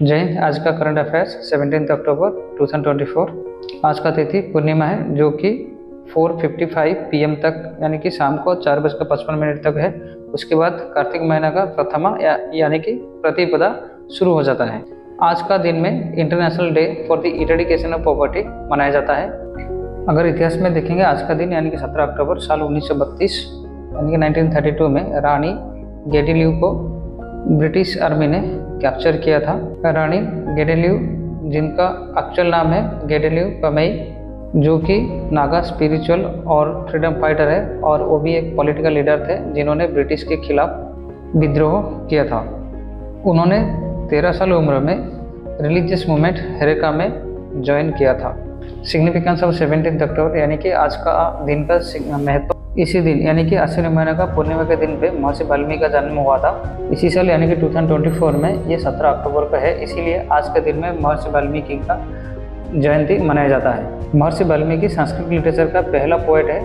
जय हिंद। आज का करंट अफेयर्स 17 अक्टूबर 2024। आज का तिथि पूर्णिमा है जो कि 4:55 PM तक यानी कि शाम को 4:55 तक है। उसके बाद कार्तिक महीना का प्रथमा यानी कि प्रतिपदा शुरू हो जाता है। आज का दिन में international day for the eradication of poverty मनाया जाता है। अगर इतिहास में देखेंगे आज का दिन यानी कि 17 अक्टूबर साल 1932 यानी कि 1932 में रानी गेडिलियो को ब्रिटिश आर्मी ने कैप्चर किया था। रानी गेडिलियो जिनका एक्चुअल नाम है गेडिलियो कमेई, जो कि नागा स्पिरिचुअल और फ्रीडम फाइटर है और वो भी एक पॉलिटिकल लीडर थे जिन्होंने ब्रिटिश के खिलाफ विद्रोह किया था। उन्होंने 13 साल उम्र में रिलीजियस मूवमेंट हेरेका में ज्वाइन किया था। सिग्निफिकेंस ऑफ 17 अक्टूबर यानी कि आज का दिन का महत्व, इसी दिन यानी कि आश्विन महीने का पूर्णिमा के दिन पे महर्षि वाल्मीकि का जन्म हुआ था। इसी साल यानी कि 2024 में ये 17 अक्टूबर का है, इसीलिए आज के दिन में महर्षि वाल्मीकि का जयंती मनाया जाता है। महर्षि वाल्मीकि संस्कृत लिटरेचर का पहला पोएट है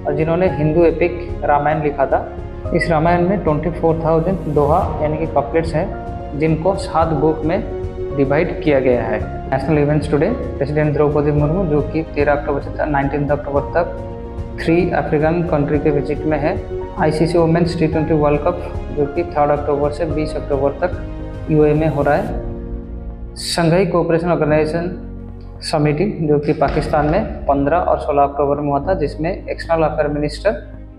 और जिन्होंने हिंदू एपिक रामायण लिखा था। इस रामायण में 24,000 दोहा यानी कि कपलेट्स हैं जिनको 7 बुक में डिवाइड किया गया है। National events today, president Droupadi Murmu जो कि 13 अक्टूबर से 19 अक्टूबर तक 3 अफ्रीकन कंट्री के विजिट में है। ICC women's T20 world cup जो कि 3 अक्टूबर से 20 अक्टूबर तक UAE में हो रहा है। शंघाई कोऑपरेशन ऑर्गेनाइजेशन समिति जो कि पाकिस्तान में 15 और 16 अक्टूबर में हुआ था, जिसमें external affair minister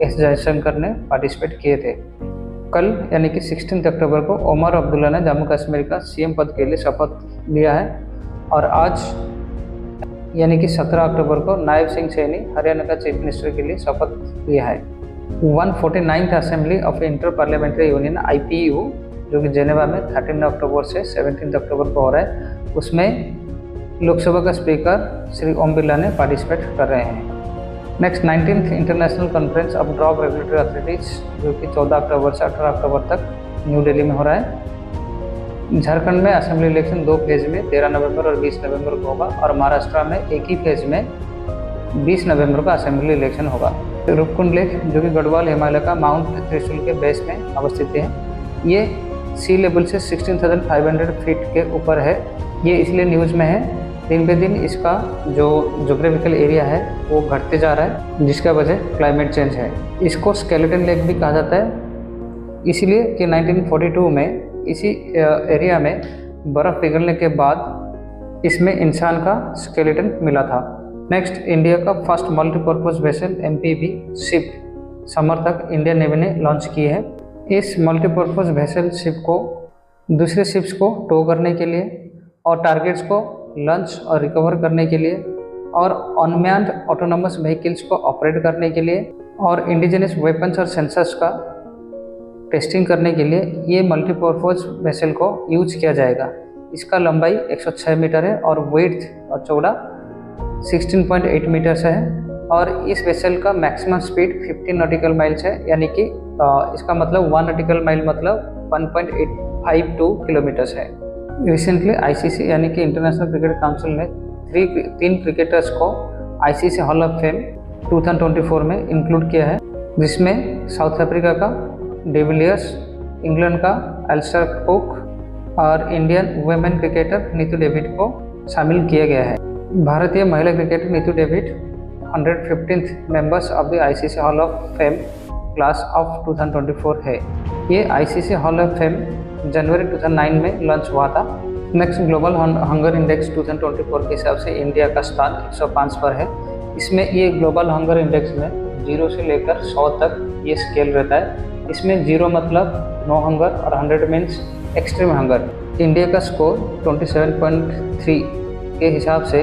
S Jaishankar ने पार्टिसिपेट किए थे। कल यानी कि 16 अक्टूबर को ओमर अब्दुल्ला ने जम्मू कश्मीर का CM पद के लिए शपथ लिया है और आज यानी कि 17 अक्टूबर को नायब सिंह सैनी हरियाणा का चीफ मिनिस्टर के लिए शपथ लिया है। 149th assembly of inter parliamentary union IPU जो कि जेनेवा में 13 अक्टूबर से 17 अक्टूबर को हो रहा है, उसमें लोकसभा का स्पीकर श्री ओम बिरला ने पार्टिसिपेट कर रहे हैं। Next 19th international conference of drug regulatory authorities जो कि 14 अक्टूबर से 18 अक्टूबर तक न्यू दिल्ली में हो रहा है। झारखंड में असेंबली इलेक्शन 2 फेज में 13 नवंबर और 20 नवंबर को होगा और महाराष्ट्र में एक ही फेज में 20 नवंबर को असेंबली इलेक्शन होगा। रूपकुंड लेक जो कि गढ़वाल हिमालय का माउंट त्रिशूल के बेस में अवस्थित है, ये सी लेवल से 16,500 फीट के ऊपर है। ये इसलिए न्यूज़ में है, दिन पे दिन इसका जो जोग्राफिकल एरिया है वो घटते जा रहा है, जिसका वजह क्लाइमेट चेंज है। इसको स्केलेटन लेक भी कहा जाता है, इसलिए कि 1942 में इसी एरिया में बर्फ़ पिघलने के बाद इसमें इंसान का स्केलेटन मिला था। नेक्स्ट, इंडिया का first multipurpose vessel MPV ship summer तक इंडियन नेवी ने लॉन्च की है। इस मल्टीपर्पज़ वेसल शिप को दूसरे शिप्स को टो करने के लिए और टारगेट्स को लॉन्च और रिकवर करने के लिए और अनमैन्ड ऑटोनोमस व्हीकल्स को ऑपरेट करने के लिए और इंडिजिनस वेपन्स और सेंसर्स का टेस्टिंग करने के लिए ये मल्टीपर्पज़ वेसल को यूज किया जाएगा। इसका लंबाई 106 मीटर है और वेड्थ और चौड़ा 16.8 मीटर्स है और इस वेसल का मैक्सिमम स्पीड 15 नॉटिकल माइल्स है, यानी कि इसका मतलब 1 नॉटिकल माइल मतलब 1.852 किलोमीटर्स है। रिसेंटली ICC यानी कि इंटरनेशनल क्रिकेट काउंसिल ने 3 क्रिकेटर्स को ICC हॉल ऑफ फेम 2024 में इंक्लूड किया है, जिसमें साउथ अफ्रीका का डिविलियर्स, इंग्लैंड का एलिस्टर कुक और Indian women cricketer Neetu David को शामिल किया गया है। भारतीय महिला cricketer Neetu David 115th members of the ICC hall of fame class of 2024 है। ये ICC हॉल ऑफ फेम जनवरी 2009 में लॉन्च हुआ था। नेक्स्ट, ग्लोबल हंगर इंडेक्स 2024 के हिसाब से इंडिया का स्थान 105 पर है। इसमें ये ग्लोबल हंगर इंडेक्स में 0 से लेकर 100 तक ये स्केल रहता है। इसमें 0 मतलब नो हंगर और 100 मीन्स एक्सट्रीम हंगर। इंडिया का स्कोर 27.3 के हिसाब से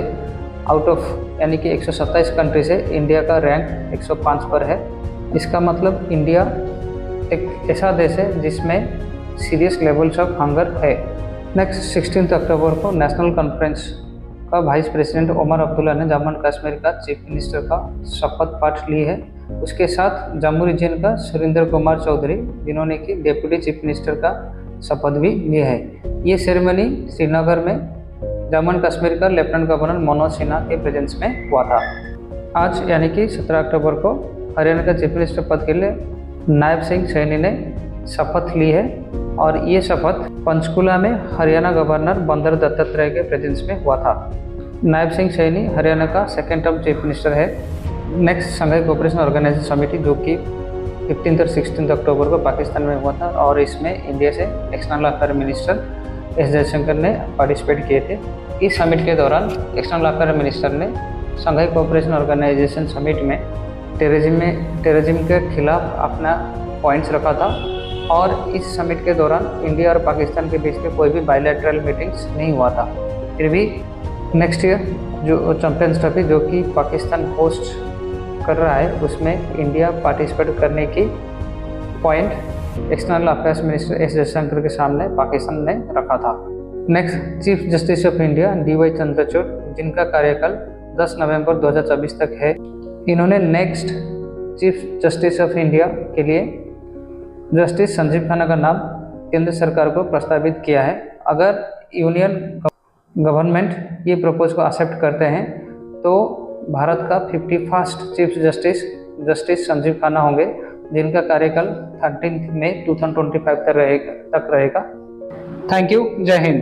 आउट ऑफ यानी कि 127 कंट्री से इंडिया का रैंक 105 पर है। इसका मतलब इंडिया एक ऐसा देश है जिसमें सीरियस लेवल्स ऑफ हंगर है। नेक्स्ट 16 अक्टूबर को नेशनल कॉन्फ्रेंस का वाइस प्रेसिडेंट ओमर अब्दुल्ला ने जम्मू एंड कश्मीर का चीफ मिनिस्टर का शपथ पाठ ली है। उसके साथ जम्मू रीजन का सुरेंद्र कुमार चौधरी जिन्होंने कि डेप्यूटी चीफ मिनिस्टर का शपथ भी लिया है। ये सेरेमनी श्रीनगर में जम्मू एंड कश्मीर का लेफ्टिनेंट गवर्नर मनोज सिन्हा के प्रेजेंस में हुआ था। आज यानी कि 17 अक्टूबर को हरियाणा का चीफ मिनिस्टर पद के लिए नायब सिंह सैनी ने शपथ ली है। और ये शपथ पंचकुला में हरियाणा गवर्नर बंदर दत्तात्रेय के प्रेजेंस में हुआ था। नायब सिंह सैनी हरियाणा का सेकेंड टर्म चीफ मिनिस्टर है। नेक्स्ट संघाई कोऑपरेशन ऑर्गेनाइजेशन समिति जो कि 15 और 16 अक्टूबर को पाकिस्तान में हुआ था और इसमें इंडिया से external affair minister S Jaishankar ने पार्टिसिपेट किए थे। इस समिट के दौरान एक्सटर्नल अफेयर मिनिस्टर ने संघाई कोऑपरेशन ऑर्गेनाइजेशन समिट में टेररिज्म के खिलाफ अपना पॉइंट्स रखा था और इस समिट के दौरान इंडिया और पाकिस्तान के बीच में कोई भी बायलैटरल मीटिंग्स नहीं हुआ था। फिर भी नेक्स्ट ईयर जो चैंपियंस ट्रॉफी जो कि पाकिस्तान होस्ट कर रहा है उसमें इंडिया पार्टिसिपेट करने की point external affairs minister S Jaishankar के सामने पाकिस्तान ने रखा था। Next chief justice of India DY Chandrachud, जिनका कार्यकाल 10 नवंबर 2024 तक है। इन्होंने next chief justice of India के लिए जस्टिस संजीव खन्ना का नाम केंद्र सरकार को प्रस्तावित किया है। अगर यूनियन गवर्नमेंट ये प्रपोज को एक्सेप्ट करते हैं तो भारत का 51st chief justice Sanjeev Khanna होंगे, जिनका कार्यकाल 13 मई 2025 तक रहेगा। Thank you. जय हिंद।